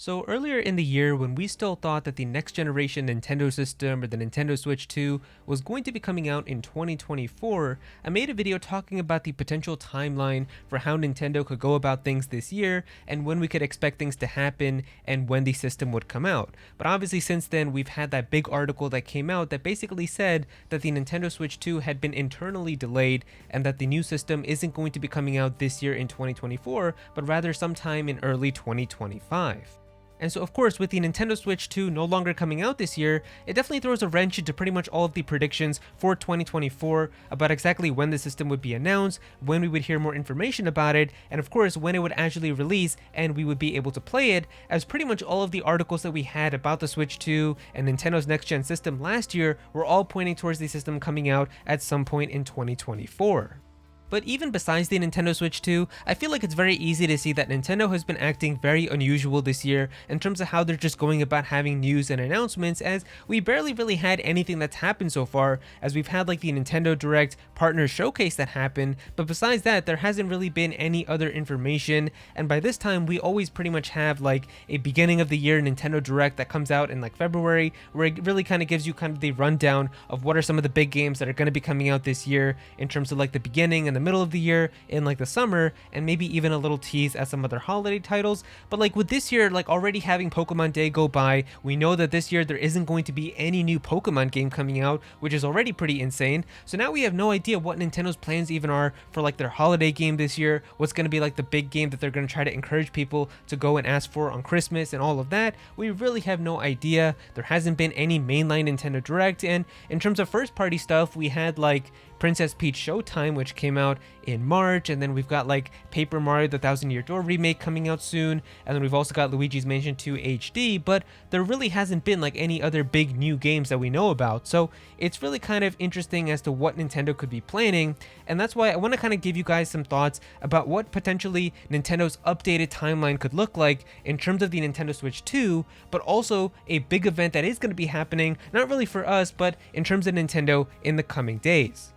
So earlier in the year, when we still thought that the next generation Nintendo system or the Nintendo Switch 2 was going to be coming out in 2024, I made a video talking about the potential timeline for how Nintendo could go about things this year and when we could expect things to happen and when the system would come out. But obviously since then, we've had that big article that came out that basically said that the Nintendo Switch 2 had been internally delayed and that the new system isn't going to be coming out this year in 2024, but rather sometime in early 2025. And so of course, with the Nintendo Switch 2 no longer coming out this year, it definitely throws a wrench into pretty much all of the predictions for 2024 about exactly when the system would be announced, when we would hear more information about it, and of course when it would actually release and we would be able to play it, as pretty much all of the articles that we had about the Switch 2 and Nintendo's next-gen system last year were all pointing towards the system coming out at some point in 2024. But even besides the Nintendo Switch 2, I feel like it's very easy to see that Nintendo has been acting very unusual this year in terms of how they're just going about having news and announcements, as we barely really had anything that's happened so far, as we've had like the Nintendo Direct Partner Showcase that happened, but besides that, there hasn't really been any other information, and by this time, we always pretty much have like a beginning of the year Nintendo Direct that comes out in like February, where it really kind of gives you kind of the rundown of what are some of the big games that are going to be coming out this year in terms of like the beginning and the middle of the year, in like the summer, and maybe even a little tease at some other holiday titles. But like with this year, like already having Pokemon Day go by, we know that this year there isn't going to be any new Pokemon game coming out, which is already pretty insane. So now we have no idea what Nintendo's plans even are for like their holiday game this year, what's going to be like the big game that they're going to try to encourage people to go and ask for on Christmas and all of that. We really have no idea. There hasn't been any mainline Nintendo Direct, and in terms of first party stuff, we had like Princess Peach Showtime, which came out in March, and then we've got like Paper Mario the Thousand Year Door remake coming out soon, and then we've also got Luigi's Mansion 2 HD, but there really hasn't been like any other big new games that we know about. So it's really kind of interesting as to what Nintendo could be planning, and that's why I want to kind of give you guys some thoughts about what potentially Nintendo's updated timeline could look like in terms of the Nintendo Switch 2, but also a big event that is going to be happening, not really for us, but in terms of Nintendo in the coming days.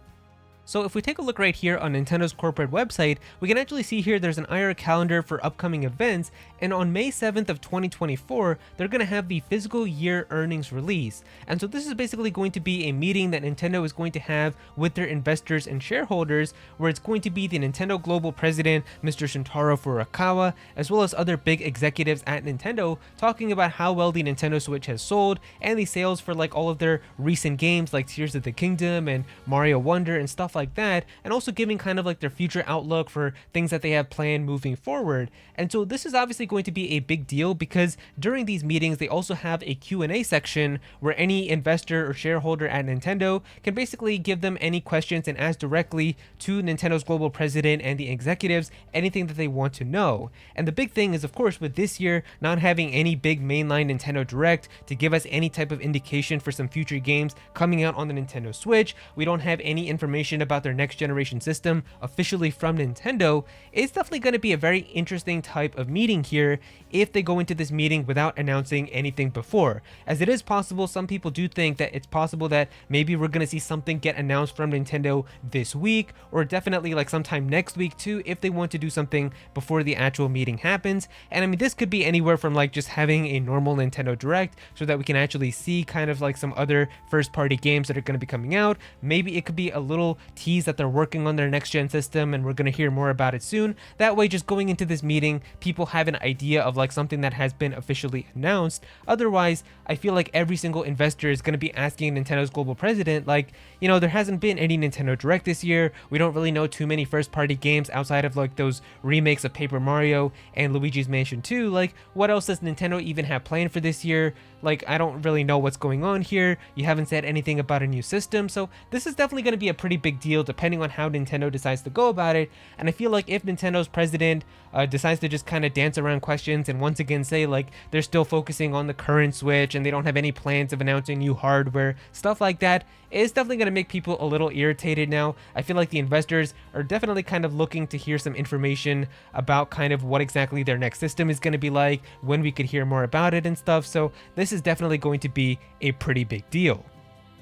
So if we take a look right here on Nintendo's corporate website, we can actually see here there's an Aero calendar for upcoming events, and on May 7th of 2024, they're going to have the fiscal year earnings release. And so this is basically going to be a meeting that Nintendo is going to have with their investors and shareholders, where it's going to be the Nintendo Global President, Mr. Shintaro Furukawa, as well as other big executives at Nintendo, talking about how well the Nintendo Switch has sold and the sales for like all of their recent games like Tears of the Kingdom and Mario Wonder and stuff like that, and also giving kind of like their future outlook for things that they have planned moving forward. And so this is obviously going to be a big deal because during these meetings they also have a Q&A section where any investor or shareholder at Nintendo can basically give them any questions and ask directly to Nintendo's global president and the executives anything that they want to know. And the big thing is, of course, with this year not having any big mainline Nintendo Direct to give us any type of indication for some future games coming out on the Nintendo Switch, we don't have any information about their next generation system officially from Nintendo. It's definitely going to be a very interesting type of meeting here if they go into this meeting without announcing anything before, as it is possible, some people do think that it's possible that maybe we're going to see something get announced from Nintendo this week, or definitely like sometime next week too, if they want to do something before the actual meeting happens. And I mean, this could be anywhere from like just having a normal Nintendo Direct so that we can actually see kind of like some other first party games that are going to be coming out. Maybe it could be a little tease that they're working on their next gen system and we're going to hear more about it soon. That way, just going into this meeting, people have an idea of like something that has been officially announced. Otherwise, I feel like every single investor is going to be asking Nintendo's global president, like, you know, there hasn't been any Nintendo Direct this year. We don't really know too many first party games outside of like those remakes of Paper Mario and Luigi's Mansion 2. Like, what else does Nintendo even have planned for this year? Like, I don't really know what's going on here. You haven't said anything about a new system. So this is definitely going to be a pretty big deal depending on how Nintendo decides to go about it. And I feel like if Nintendo's president decides to just kind of dance around questions and once again say like they're still focusing on the current Switch and they don't have any plans of announcing new hardware, stuff like that, it's definitely going to make people a little irritated now. I feel like the investors are definitely kind of looking to hear some information about kind of what exactly their next system is going to be like, when we could hear more about it and stuff. So this is definitely going to be a pretty big deal.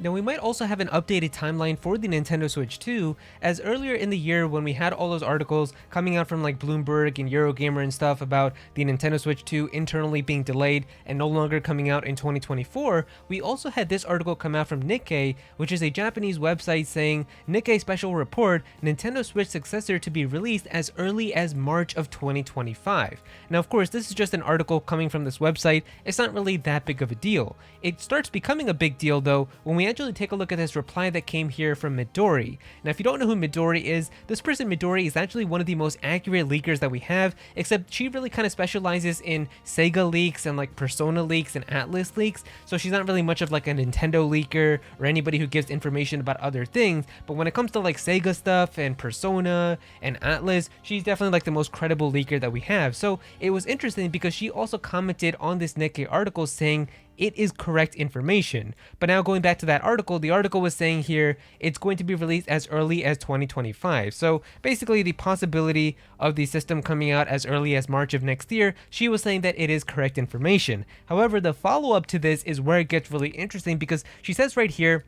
Now we might also have an updated timeline for the Nintendo Switch 2, as earlier in the year when we had all those articles coming out from like Bloomberg and Eurogamer and stuff about the Nintendo Switch 2 internally being delayed and no longer coming out in 2024, we also had this article come out from Nikkei, which is a Japanese website saying, Nikkei special report, Nintendo Switch successor to be released as early as March of 2025. Now of course this is just an article coming from this website, it's not really that big of a deal. It starts becoming a big deal though when we actually take a look at this reply that came here from Midori. Now if you don't know who Midori is, this person Midori is actually one of the most accurate leakers that we have, except she really kind of specializes in Sega leaks and like Persona leaks and Atlas leaks, so she's not really much of like a Nintendo leaker or anybody who gives information about other things, but when it comes to like Sega stuff and Persona and Atlas, she's definitely like the most credible leaker that we have. So it was interesting because she also commented on this Nikkei article saying it is correct information. But now going back to that article, the article was saying here it's going to be released as early as 2025. So basically the possibility of the system coming out as early as March of next year, she was saying that it is correct information. However, the follow-up to this is where it gets really interesting because she says right here,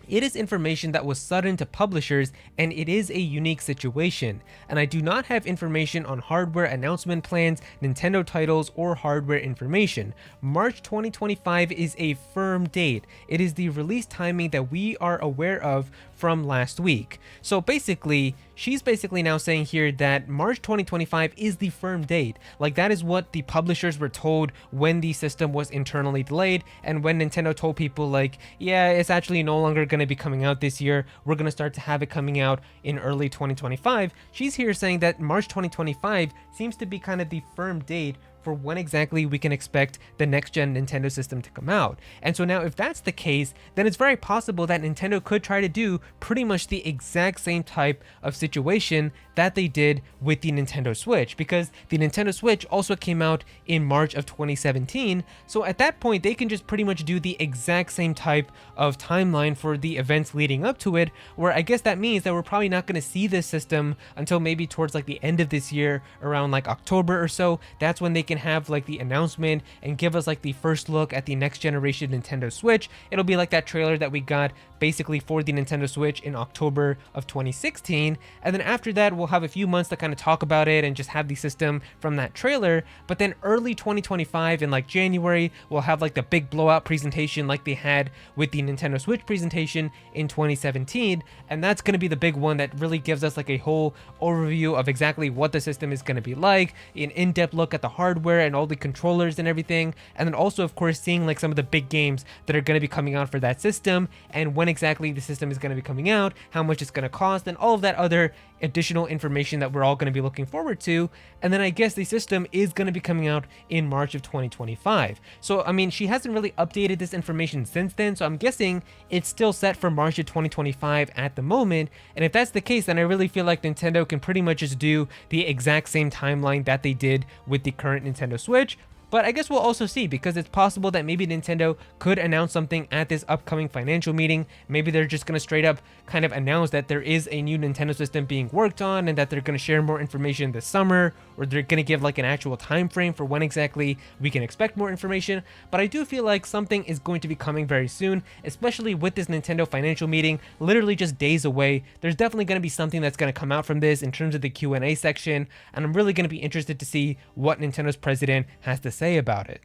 it is information that was sudden to publishers and it is a unique situation, and I do not have information on hardware announcement plans, Nintendo titles, or hardware information. March 2025 is a firm date. It is the release timing that we are aware of from last week. So basically, she's basically now saying here that March 2025 is the firm date. Like that is what the publishers were told when the system was internally delayed, and when Nintendo told people like, yeah, it's actually no longer going to be coming out this year, we're going to start to have it coming out in early 2025. She's here saying that March 2025 seems to be kind of the firm date for when exactly we can expect the next-gen Nintendo system to come out. And so now if that's the case, then it's very possible that Nintendo could try to do pretty much the exact same type of situation that they did with the Nintendo Switch, because the Nintendo Switch also came out in March of 2017, so at that point they can just pretty much do the exact same type of timeline for the events leading up to it, where I guess that means that we're probably not going to see this system until maybe towards like the end of this year, around like October or so. That's when they can have like the announcement and give us like the first look at the next generation Nintendo Switch. It'll be like that trailer that we got basically for the Nintendo Switch in October of 2016, and then after that we'll have a few months to kind of talk about it and just have the system from that trailer. But then early 2025 in like January, we'll have like the big blowout presentation like they had with the Nintendo Switch presentation in 2017, and that's going to be the big one that really gives us like a whole overview of exactly what the system is going to be like, an in-depth look at the hardware and all the controllers and everything, and then also of course seeing like some of the big games that are going to be coming out for that system, and when exactly the system is going to be coming out, how much it's going to cost, and all of that other additional information that we're all going to be looking forward to. And then I guess the system is going to be coming out in March of 2025. So I mean, she hasn't really updated this information since then, so I'm guessing it's still set for March of 2025 at the moment. And if that's the case, then I really feel like Nintendo can pretty much just do the exact same timeline that they did with the current Nintendo Switch. But I guess we'll also see, because it's possible that maybe Nintendo could announce something at this upcoming financial meeting. Maybe they're just going to straight up kind of announce that there is a new Nintendo system being worked on and that they're going to share more information this summer, or they're going to give like an actual time frame for when exactly we can expect more information. But I do feel like something is going to be coming very soon, especially with this Nintendo financial meeting literally just days away. There's definitely going to be something that's going to come out from this in terms of the Q&A section, and I'm really going to be interested to see what Nintendo's president has to say about it.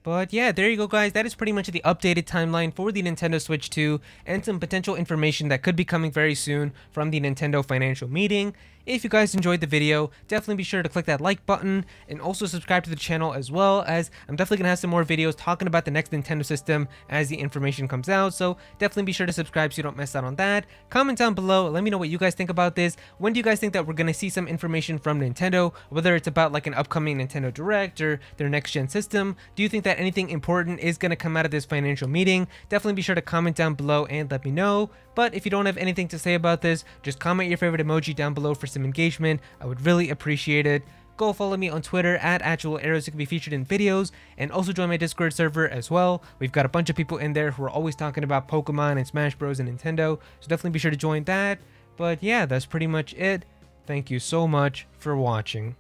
But yeah, there you go guys, that is pretty much the updated timeline for the Nintendo Switch 2 and some potential information that could be coming very soon from the Nintendo financial meeting. If you guys enjoyed the video, definitely be sure to click that like button and also subscribe to the channel, as well as I'm definitely gonna have some more videos talking about the next Nintendo system as the information comes out, so definitely be sure to subscribe so you don't miss out on that. Comment down below, let me know what you guys think about this. When do you guys think that we're gonna see some information from Nintendo, whether it's about like an upcoming Nintendo Direct or their next gen system? Do you think that anything important is gonna come out of this financial meeting? Definitely be sure to comment down below and let me know. But if you don't have anything to say about this, just comment your favorite emoji down below for some engagement. I would really appreciate it. Go follow me on Twitter at @Aero so you can be featured in videos, and also join my Discord server as well. We've got a bunch of people in there who are always talking about Pokemon and Smash Bros and Nintendo, so definitely be sure to join that. But yeah, that's pretty much it. Thank you so much for watching.